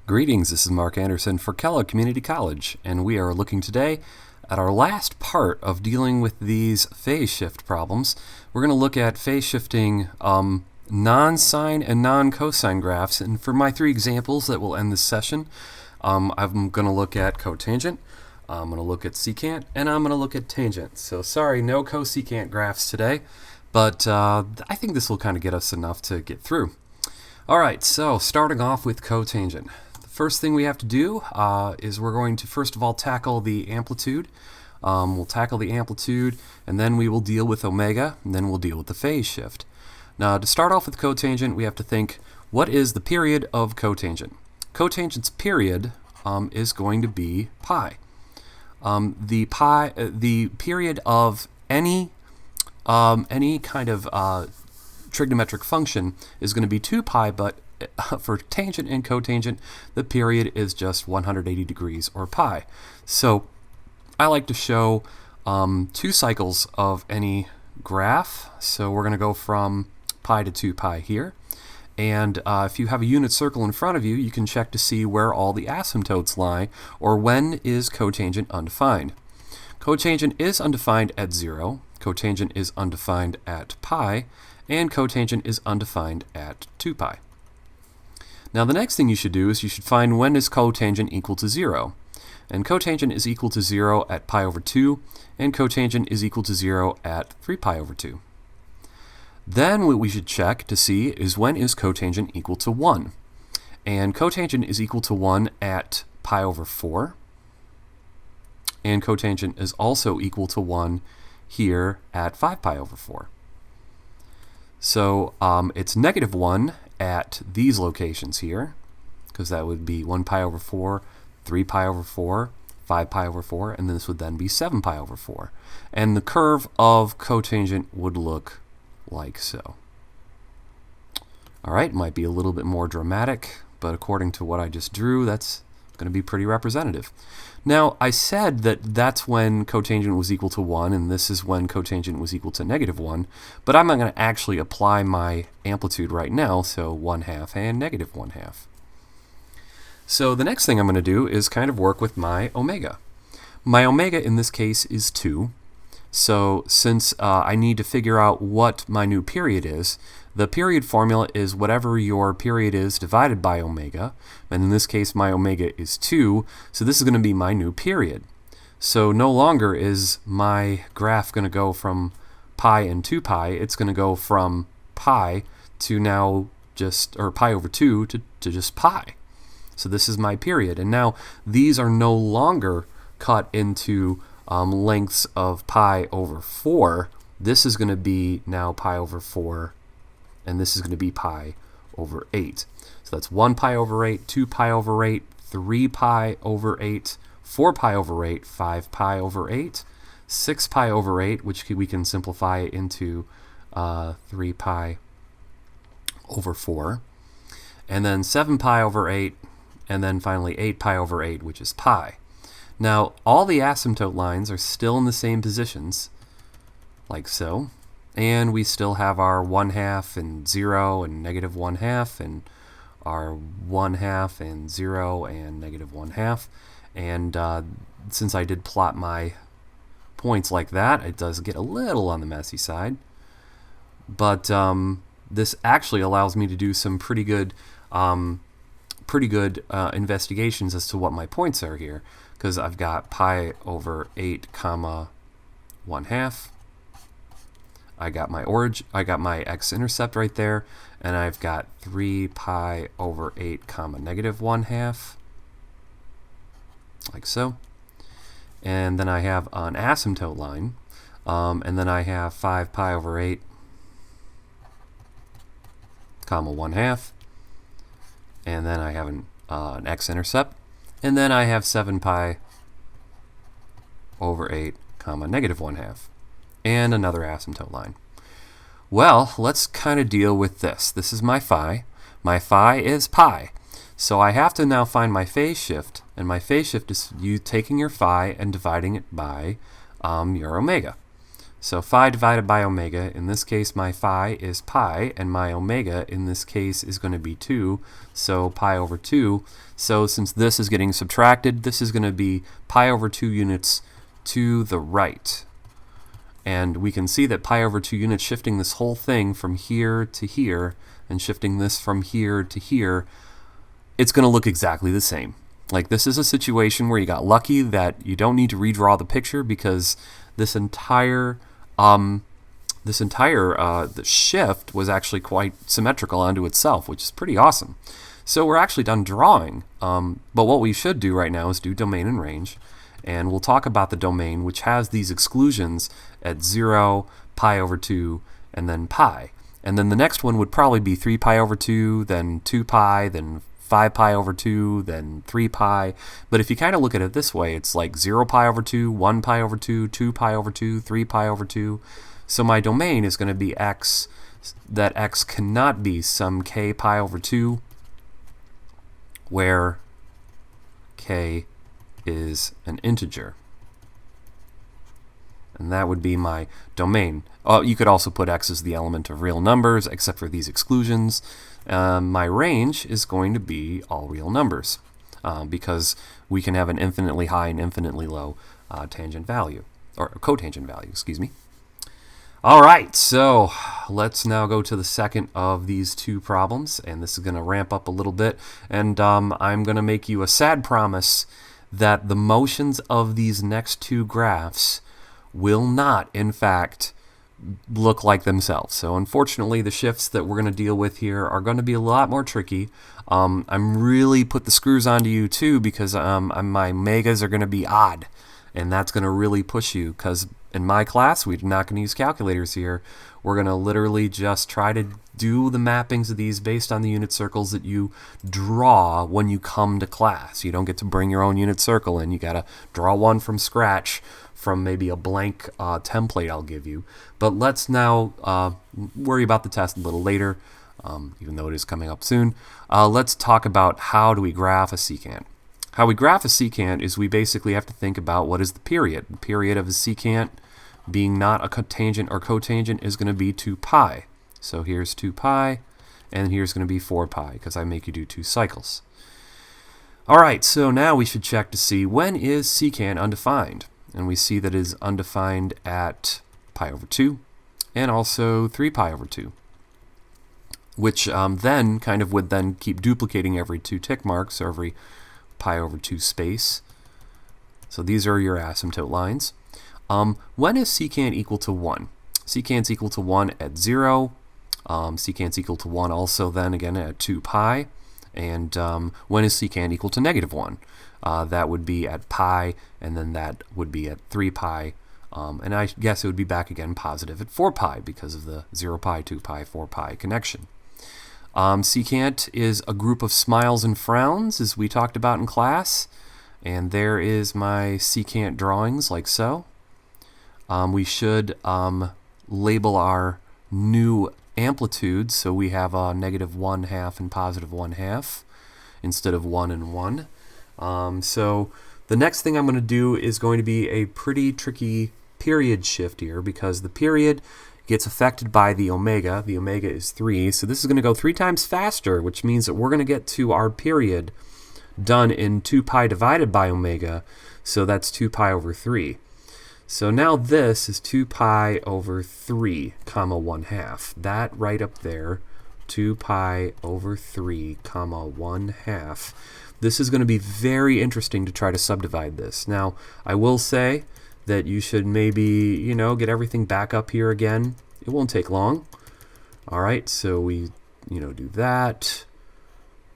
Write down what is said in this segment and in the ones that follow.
Greetings, this is Mark Anderson for Kellogg Community College, and we are looking today at our last part of dealing with these phase shift problems. We're going to look at phase shifting non-sine and non-cosine graphs, and for my three examples that will end this session, I'm going to look at cotangent, I'm going to look at secant, and I'm going to look at tangent. So sorry, no cosecant graphs today, but I think this will kind of get us enough to get through. Alright, so starting off with cotangent. First thing we have to do is we're going to first of all tackle the amplitude. We'll tackle the amplitude, and then we will deal with omega, and then we'll deal with the phase shift. Now, to start off with cotangent, we have to think, what is the period of cotangent? Cotangent's period is going to be pi. The period of any kind of trigonometric function is going to be 2 pi, but for tangent and cotangent, the period is just 180 degrees, or pi. So I like to show 2 cycles of any graph. So we're going to go from pi to 2 pi here. And if you have a unit circle in front of you, you can check to see where all the asymptotes lie, or when is cotangent undefined. Cotangent is undefined at 0, cotangent is undefined at pi, and cotangent is undefined at 2 pi. Now the next thing you should do is you should find when is cotangent equal to 0. And cotangent is equal to 0 at pi over 2, and cotangent is equal to 0 at 3 pi over 2. Then what we should check to see is when is cotangent equal to 1. And cotangent is equal to 1 at pi over 4. And cotangent is also equal to 1 here at 5 pi over 4. So it's negative 1 at these locations here, because that would be 1 pi over 4, 3 pi over 4, 5 pi over 4, and this would then be 7 pi over 4. And the curve of cotangent would look like so. Alright, might be a little bit more dramatic, but according to what I just drew, that's going to be pretty representative. Now, I said that that's when cotangent was equal to 1, and this is when cotangent was equal to negative 1, but I'm not going to actually apply my amplitude right now, so 1/2 and negative 1/2. So the next thing I'm going to do is kind of work with my omega. My omega in this case is 2, so since I need to figure out what my new period is, the period formula is whatever your period is divided by omega, and in this case my omega is 2, so this is going to be my new period. So no longer is my graph going to go from pi and 2 pi, it's going to go from pi to now just, or pi over 2 to just pi. So this is my period, and now these are no longer cut into lengths of pi over 4. This is going to be now pi over 4, and this is going to be pi over 8. So that's 1 pi over 8, 2 pi over 8, 3 pi over 8, 4 pi over 8, 5 pi over 8, 6 pi over 8, which we can simplify into 3 pi over 4, and then 7 pi over 8, and then finally 8 pi over 8, which is pi. Now, all the asymptote lines are still in the same positions, like so. And we still have our 1/2 and 0 and negative 1/2, and our 1/2 and 0 and negative 1/2. And since I did plot my points like that, it does get a little on the messy side. But this actually allows me to do some pretty good investigations as to what my points are here, because I've got pi over 8 comma 1/2. I got my x-intercept right there, and I've got 3 pi over 8 comma negative 1/2, like so. And then I have an asymptote line, and then I have 5 pi over 8 comma 1/2, and then I have an x-intercept, and then I have 7 pi over 8 comma negative 1/2. And another asymptote line. Well, let's kind of deal with this. This is my phi. My phi is pi. So I have to now find my phase shift, and my phase shift is you taking your phi and dividing it by your omega. So phi divided by omega, in this case my phi is pi, and my omega in this case is going to be 2, so pi over 2. So since this is getting subtracted, this is going to be pi over 2 units to the right. And we can see that pi over 2 units shifting this whole thing from here to here, and shifting this from here to here, it's going to look exactly the same. Like, this is a situation where you got lucky that you don't need to redraw the picture, because this entire the shift was actually quite symmetrical onto itself, which is pretty awesome. So we're actually done drawing, but what we should do right now is do domain and range, and we'll talk about the domain, which has these exclusions at 0, pi over 2, and then pi. And then the next one would probably be 3 pi over 2, then 2 pi, then 5 pi over 2, then 3 pi. But if you kind of look at it this way, it's like 0 pi over 2, 1 pi over 2, 2 pi over 2, 3 pi over 2. So my domain is going to be x, that x cannot be some k pi over 2, where k is an integer. And that would be my domain. You could also put x as the element of real numbers, except for these exclusions. My range is going to be all real numbers, because we can have an infinitely high and infinitely low tangent value, or cotangent value, excuse me. All right, so let's now go to the second of these two problems, and this is going to ramp up a little bit, and I'm going to make you a sad promise that the motions of these next two graphs will not, in fact, look like themselves. So unfortunately, the shifts that we're going to deal with here are going to be a lot more tricky. I'm really put the screws onto you too, because my megas are going to be odd, and that's going to really push you, because in my class we're not going to use calculators here. We're going to literally just try to do the mappings of these based on the unit circles that you draw when you come to class. You don't get to bring your own unit circle in. You got to draw one from scratch from maybe a blank template I'll give you. But let's now worry about the test a little later, even though it is coming up soon. Let's talk about how do we graph a secant. How we graph a secant is we basically have to think about what is the period. The period of a secant, being not a cotangent or cotangent, is going to be 2 pi. So here's 2 pi, and here's going to be 4 pi, because I make you do 2 cycles. All right, so now we should check to see when is secant undefined. And we see that it is undefined at pi over 2, and also 3 pi over 2, which then kind of would then keep duplicating every 2 tick marks, or every pi over 2 space. So these are your asymptote lines. When is secant equal to 1? Secant's equal to 1 at 0. Secant's equal to 1 also then again at 2 pi. And when is secant equal to negative 1? That would be at pi, and then that would be at 3 pi. And I guess it would be back again positive at 4 pi because of the 0 pi, 2 pi, 4 pi connection. Secant is a group of smiles and frowns, as we talked about in class. And there is my secant drawings, like so. We should label our new amplitude, so we have a negative 1/2 and positive 1/2 instead of 1 and 1. So the next thing I'm going to do is going to be a pretty tricky period shift here, because the period gets affected by the omega. The omega is 3, so this is going to go 3 times faster, which means that we're going to get to our period done in 2 pi divided by omega, so that's 2 pi over 3. So now this is 2 pi over 3, comma 1/2. That right up there, 2 pi over 3, comma 1/2. This is going to be very interesting to try to subdivide this. Now, I will say that you should maybe, get everything back up here again. It won't take long. All right, so we, do that.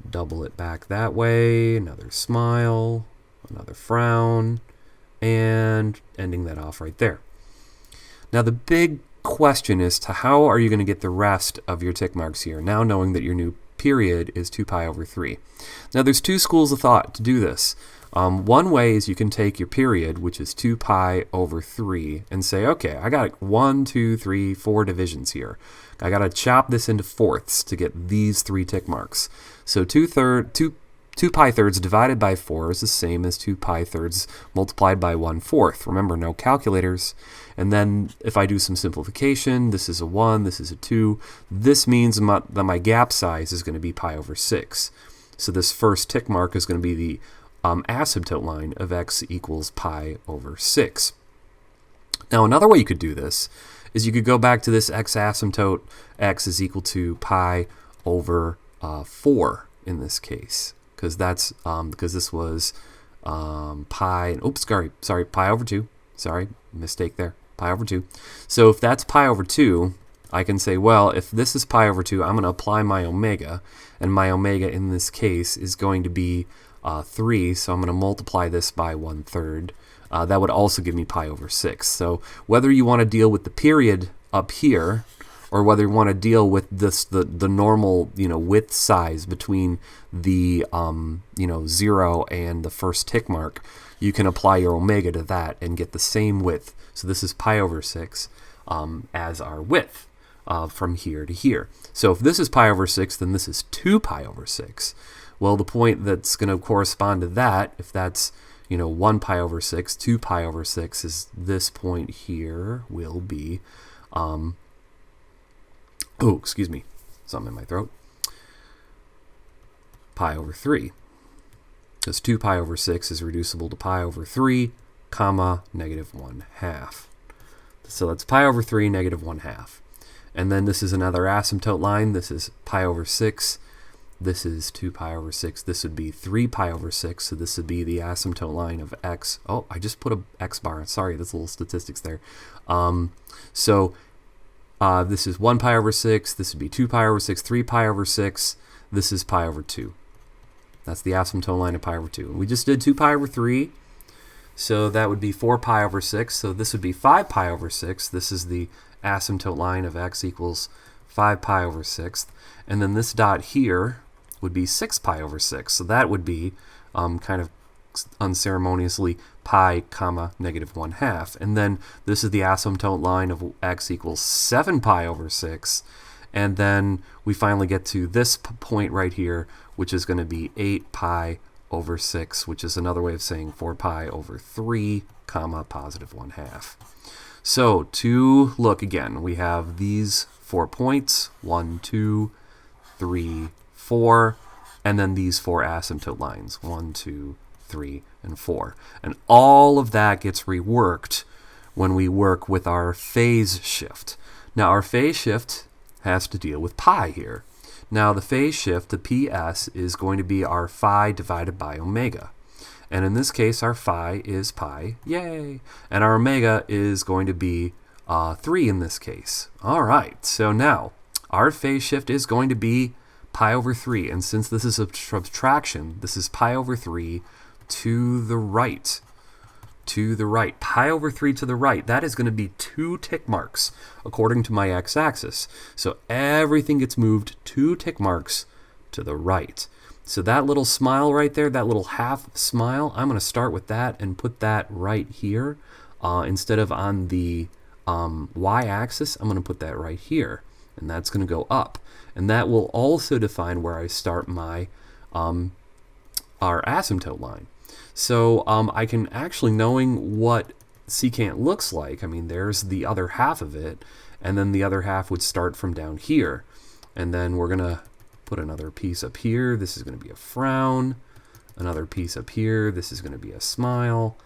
Double it back that way. Another smile, another frown, and ending that off right there. Now, the big question is to how are you going to get the rest of your tick marks here, now knowing that your new period is 2 pi over 3. Now, there's 2 schools of thought to do this. One way is you can take your period, which is 2 pi over 3, and say, okay, I got 1, 2, 3, 4 divisions here. I got to chop this into fourths to get these 3 tick marks. So 2 2 pi thirds divided by 4 is the same as 2 pi thirds multiplied by 1/4. Remember, no calculators. And then if I do some simplification, this is a 1, this is a 2. This means that my gap size is going to be pi over 6. So this first tick mark is going to be the asymptote line of x equals pi over 6. Now, another way you could do this is you could go back to this x asymptote. X is equal to pi over 4 in this case, because that's because this was pi. Oops, sorry, pi over 2. Sorry, mistake there. Pi over 2. So if that's pi over 2, I can say, well, if this is pi over 2, I'm going to apply my omega, and my omega in this case is going to be 3, so I'm going to multiply this by 1/3. That would also give me pi over 6. So whether you want to deal with the period up here, or whether you want to deal with this the normal width size between the 0 and the first tick mark, you can apply your omega to that and get the same width. So this is pi over 6 as our width from here to here. So if this is pi over 6, then this is 2 pi over 6. Well, the point that's going to correspond to that, if that's 1 pi over 6, 2 pi over 6 is this point here will be, oh, excuse me, something in my throat, pi over 3. Because 2 pi over 6 is reducible to pi over 3, comma, negative 1/2. So that's pi over 3, negative 1/2. And then this is another asymptote line. This is pi over 6. This is 2 pi over 6. This would be 3 pi over 6. So this would be the asymptote line of x. Oh, I just put a x bar. Sorry, that's a little statistics there. This is 1 pi over 6. This would be 2 pi over 6, 3 pi over 6. This is pi over 2. That's the asymptote line of pi over 2. And we just did 2 pi over 3. So that would be 4 pi over 6. So this would be 5 pi over 6. This is the asymptote line of x equals 5 pi over 6. And then this dot here would be 6 pi over 6. So that would be kind of unceremoniously pi, comma, negative 1/2. And then this is the asymptote line of x equals 7 pi over 6. And then we finally get to this point right here, which is going to be 8 pi over 6, which is another way of saying 4 pi over 3, comma, positive 1/2. So to look again, we have these 4 points, 1, 2, 3, 4, and then these 4 asymptote lines, 1, 2, 3, and 4. And all of that gets reworked when we work with our phase shift. Now our phase shift has to deal with pi here. Now the phase shift, the PS, is going to be our phi divided by omega. And in this case, our phi is pi, yay! And our omega is going to be 3 in this case. All right, so now our phase shift is going to be pi over 3. And since this is a subtraction, this is pi over 3 to the right. To the right. Pi over 3 to the right. That is going to be 2 tick marks according to my x-axis. So everything gets moved 2 tick marks to the right. So that little smile right there, that little half smile, I'm going to start with that and put that right here. Instead of on the y-axis, I'm going to put that right here. And that's going to go up. And that will also define where I start my our asymptote line. So I can actually, knowing what secant looks like, I mean, there's the other half of it, and then the other half would start from down here. And then we're going to put another piece up here. This is going to be a frown. Another piece up here. This is going to be a smile.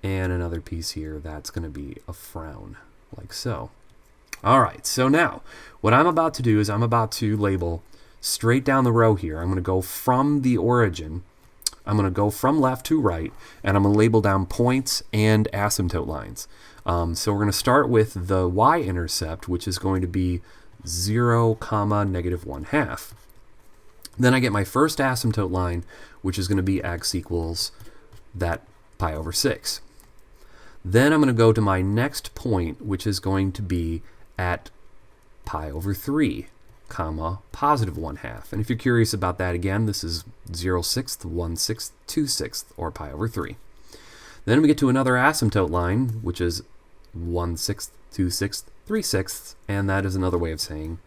And another piece here. That's going to be a frown, like so. All right, so now what I'm about to do is I'm about to label straight down the row here. I'm going to go from the origin. I'm going to go from left to right, and I'm going to label down points and asymptote lines. So we're going to start with the y-intercept, which is going to be 0, comma, negative 1/2. Then I get my first asymptote line, which is going to be x equals that pi over 6. Then I'm going to go to my next point, which is going to be at pi over 3, comma, positive 1/2. And if you're curious about that again, this is 0/6, 1/6, 2/6, or pi over 3. Then we get to another asymptote line, which is 1/6, 2/6, 3/6, and that is another way of saying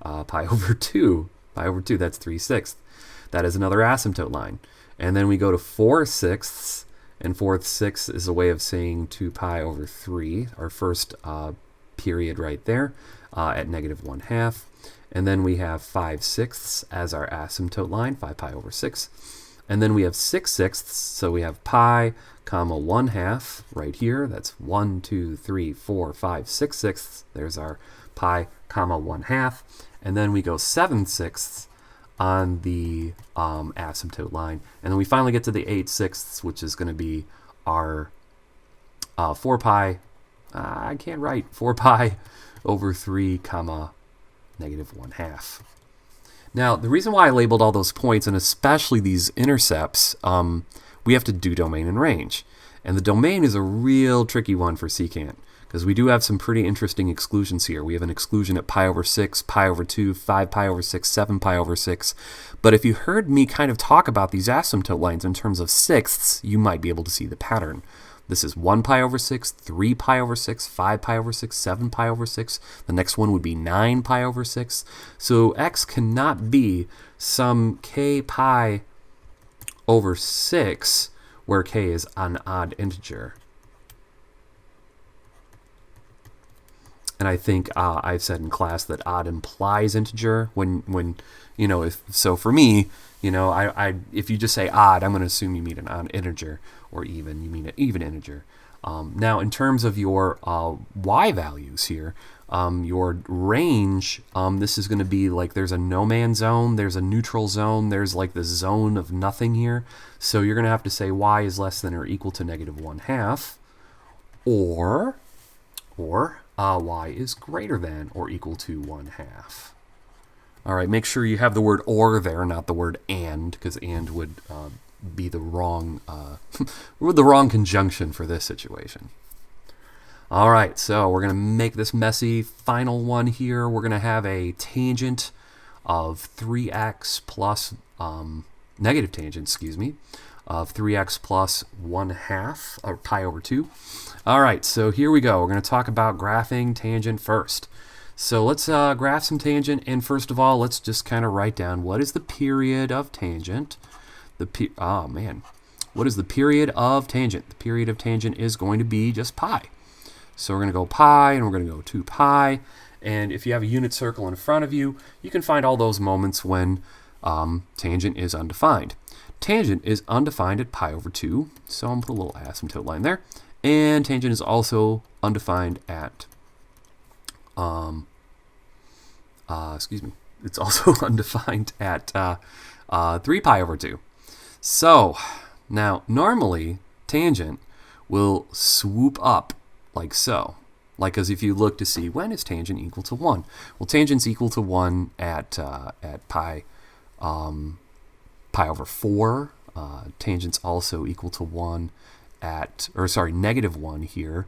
pi over 2. Pi over 2, that's 3/6. That is another asymptote line. And then we go to 4/6, and 4/6 is a way of saying 2 pi over 3, our first period right there, at -1/2. And then we have 5/6 as our asymptote line, 5 pi over 6. And then we have 6/6, so we have pi, comma 1/2 right here. That's 1, 2, 3, 4, 5, 6/6. There's our pi, comma 1/2. And then we go 7/6 on the asymptote line. And then we finally get to the 8/6, which is going to be our 4 pi, I can't write, 4 pi over 3, comma -1/2. Now, the reason why I labeled all those points, and especially these intercepts, we have to do domain and range. And the domain is a real tricky one for secant, because we do have some pretty interesting exclusions here. We have an exclusion at pi over 6, pi over 2, 5 pi over 6, 7 pi over 6. But if you heard me kind of talk about these asymptote lines in terms of sixths, you might be able to see the pattern. This is 1 pi over 6, 3 pi over 6, 5 pi over 6, 7 pi over 6. The next one would be 9 pi over 6. So x cannot be some k pi over 6 where k is an odd integer. And I think I've said in class that odd implies integer. When you know, so for me, you know, if you just say odd, I'm going to assume you mean an odd integer, or even you mean an even integer. Now, in terms of your y values here, your range, this is going to be like there's a no man's zone, there's a neutral zone, there's like the zone of nothing here. So you're going to have to say y is less than or equal to -1/2, or y is greater than or equal to 1/2. All right, make sure you have the word or there, not the word and, because and would be the wrong conjunction for this situation. All right, so we're going to make this messy final one here. We're going to have a tangent of 3x plus, negative tangent, excuse me, of 3x plus 1/2, or pi over 2. All right, so here we go. We're going to talk about graphing tangent first. So let's graph some tangent, and first of all, let's just kind of write down what is the period of tangent. What is the period of tangent? The period of tangent is going to be just pi. So we're going to go pi, and we're going to go 2 pi. And if you have a unit circle in front of you, you can find all those moments when tangent is undefined. Tangent is undefined at pi over 2, so I'm going to put a little asymptote line there. And tangent is also undefined at, it's also undefined at 3 pi over 2. So, now, normally, tangent will swoop up like so. Like as if you look to see, when is tangent equal to 1? Well, tangent's equal to 1 at pi over 4. Tangent's also equal to 1 at, -1 here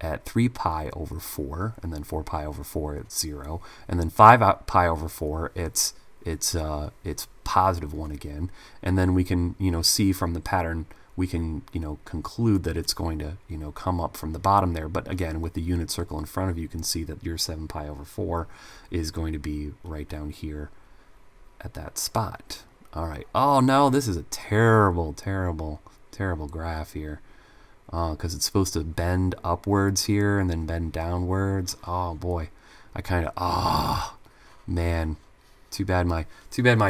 at 3 pi over 4, and then 4 pi over 4 it's 0, and then 5 pi over 4 it's +1 again, and then we can see from the pattern we can conclude that it's going to come up from the bottom there. But again, with the unit circle in front of you, you can see that your 7 pi over 4 is going to be right down here at that spot. All right. Oh no, this is a terrible graph here. Because it's supposed to bend upwards here and then bend downwards. Oh boy, man, too bad my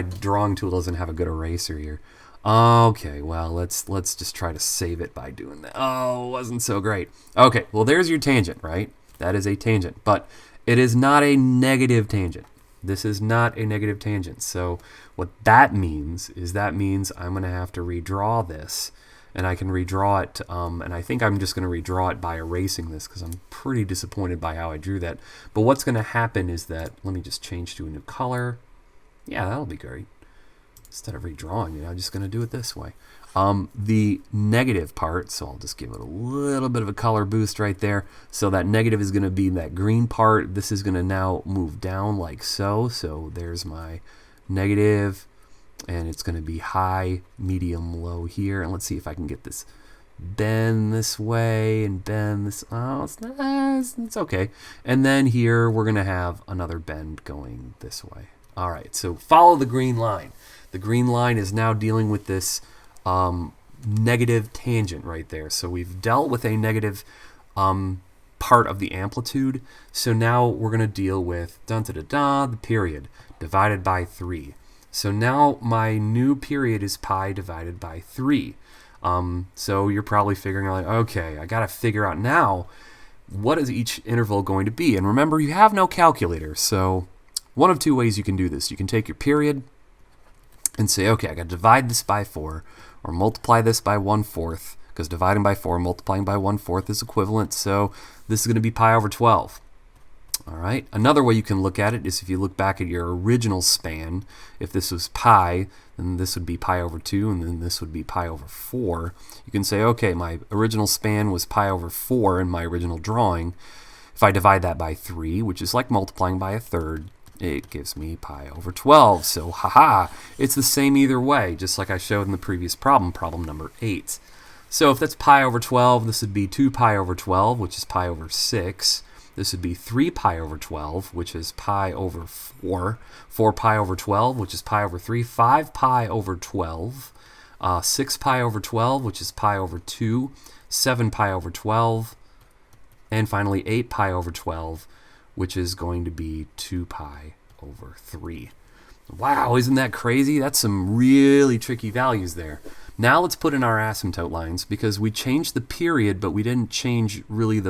drawing tool doesn't have a good eraser here. Okay, well let's just try to save it by doing that. Oh, it wasn't so great. Okay, well there's your tangent, right? That is a tangent, but it is not a negative tangent. This is not a negative tangent. So what that means is I'm going to have to redraw this. And I can redraw it, and I think I'm just going to redraw it by erasing this because I'm pretty disappointed by how I drew that. But what's going to happen is that, let me just change to a new color. Yeah, that'll be great. Instead of redrawing it, I'm just going to do it this way. The negative part, so I'll just give it a little bit of a color boost right there. So that negative is going to be that green part. This is going to now move down like so. So there's my negative. And it's going to be high, medium, low here. And let's see if I can get this bend this way and bend this. Oh, it's okay. And then here we're going to have another bend going this way. All right, so follow the green line. The green line is now dealing with this negative tangent right there. So we've dealt with a negative part of the amplitude. So now we're going to deal with the period divided by 3. So now my new period is pi divided by 3. So you're probably figuring out, like, okay, I got to figure out now what is each interval going to be. And remember, you have no calculator. So one of two ways you can do this. You can take your period and say, okay, I got to divide this by 4 or multiply this by 1/4, because dividing by 4 and multiplying by 1/4 is equivalent. So this is going to be pi over 12. All right. Another way you can look at it is if you look back at your original span. If this was pi, then this would be pi over 2, and then this would be pi over 4. You can say, okay, my original span was pi over 4 in my original drawing. If I divide that by 3, which is like multiplying by 1/3, it gives me pi over 12. So, haha, it's the same either way, just like I showed in the previous problem, problem number 8. So if that's pi over 12, this would be 2 pi over 12, which is pi over 6. This would be 3 pi over 12, which is pi over 4. 4 pi over 12, which is pi over 3. 5 pi over 12. 6 pi over 12, which is pi over 2. 7 pi over 12. And finally 8 pi over 12, which is going to be 2 pi over 3. Wow, isn't that crazy? That's some really tricky values there. Now let's put in our asymptote lines, because we changed the period, but we didn't change really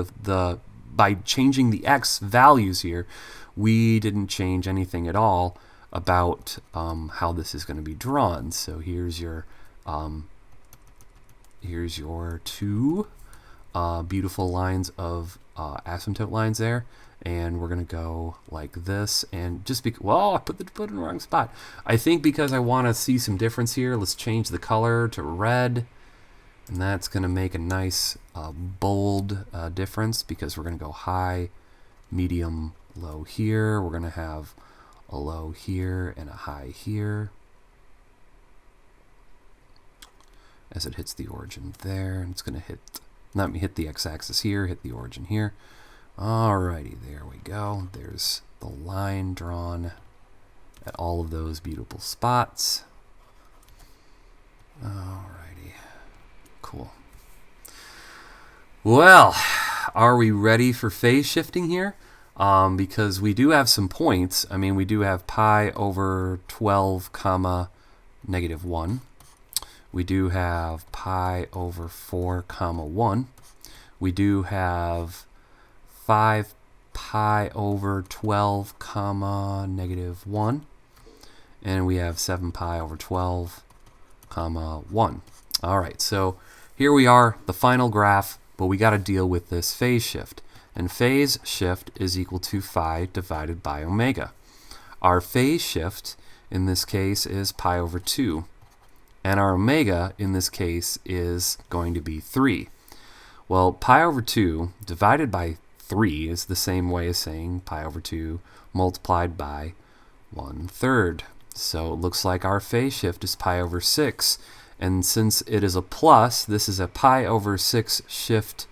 by changing the x values here, we didn't change anything at all about how this is going to be drawn. So here's your two beautiful lines of asymptote lines there, and we're going to go like this. And just well, I put it in the wrong spot. I think because I want to see some difference here, let's change the color to red. And that's going to make a nice bold difference, because we're going to go high, medium, low here. We're going to have a low here and a high here as it hits the origin there. And it's going to hit the x-axis here, hit the origin here. Alrighty, there we go. There's the line drawn at all of those beautiful spots. Alrighty. Cool. Well, are we ready for phase shifting here? Because we do have some points. I mean, we do have pi over 12 comma negative 1. We do have pi over 4 comma 1. We do have 5 pi over 12 comma negative 1. And we have 7 pi over 12 comma 1. All right, so here we are, the final graph, but we got to deal with this phase shift. And phase shift is equal to phi divided by omega. Our phase shift in this case is pi over 2. And our omega in this case is going to be 3. Well, pi over 2 divided by 3 is the same way as saying pi over 2 multiplied by 1/3. So it looks like our phase shift is pi over 6. And since it is a plus, this is a pi over 6 shift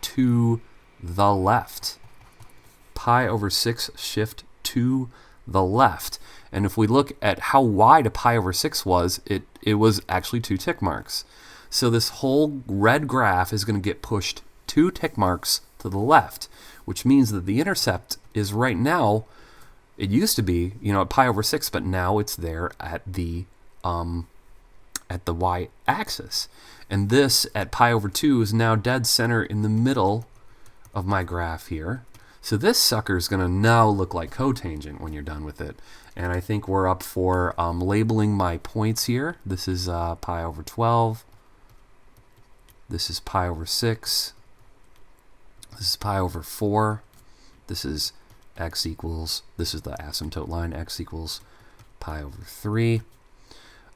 to the left. Pi over 6 shift to the left. And if we look at how wide a pi over 6 was, it was actually 2 tick marks. So this whole red graph is going to get pushed 2 tick marks to the left, which means that the intercept is right now, it used to be, at pi over 6, but now it's there at the y-axis. And this at pi over 2 is now dead center in the middle of my graph here. So this sucker is going to now look like cotangent when you're done with it. And I think we're up for labeling my points here. This is pi over 12. This is pi over 6. This is pi over 4. This is x equals, this is the asymptote line, x equals pi over 3.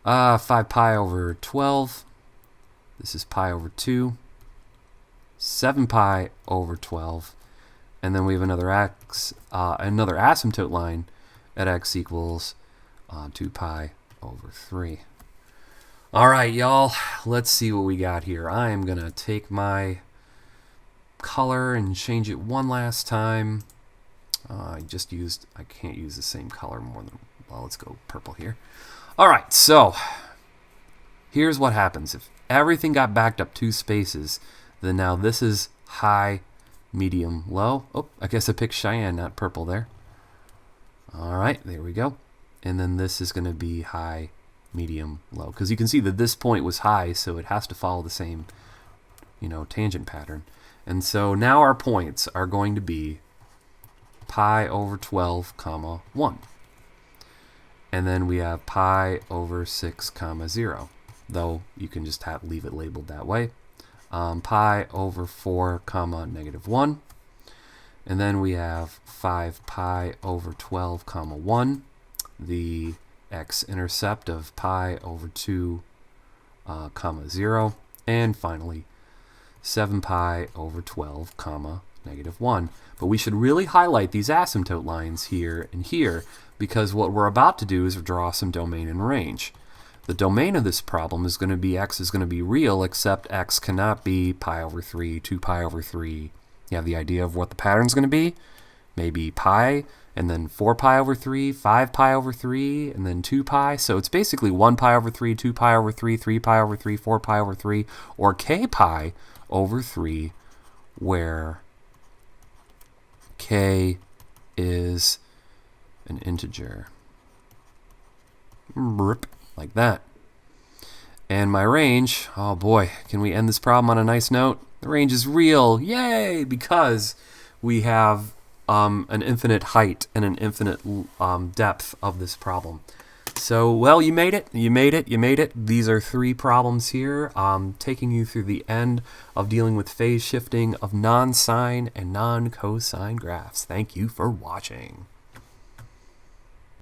5 pi over 12. This is pi over 2. 7 pi over 12. And then we have another asymptote line at x equals 2 pi over 3. All right, y'all, let's see what we got here. I am going to take my color and change it one last time. I can't use the same color more than, well, let's go purple here. All right, so here's what happens. If everything got backed up 2 spaces, then now this is high, medium, low. Oh, I guess I picked Cheyenne, not purple there. All right, there we go. And then this is going to be high, medium, low. Because you can see that this point was high, so it has to follow the same, tangent pattern. And so now our points are going to be pi over 12, comma 1. And then we have pi over 6, comma 0. Though you can just leave it labeled that way. Pi over 4, comma negative 1. And then we have 5 pi over 12, comma 1. The x-intercept of pi over 2, comma 0. And finally, 7 pi over 12, comma negative 1. But we should really highlight these asymptote lines here and here, because what we're about to do is draw some domain and range. The domain of this problem is going to be x is going to be real, except x cannot be pi over 3, 2 pi over 3. You have the idea of what the pattern is going to be? Maybe pi, and then 4 pi over 3, 5 pi over 3, and then 2 pi. So it's basically 1 pi over 3, 2 pi over 3, 3 pi over 3, 4 pi over 3, or k pi over 3, where k is an integer. Like that. And my range, oh boy, can we end this problem on a nice note? The range is real, yay, because we have an infinite height and an infinite depth of this problem. So, well, you made it. These are 3 problems here, taking you through the end of dealing with phase shifting of non-sine and non-cosine graphs. Thank you for watching.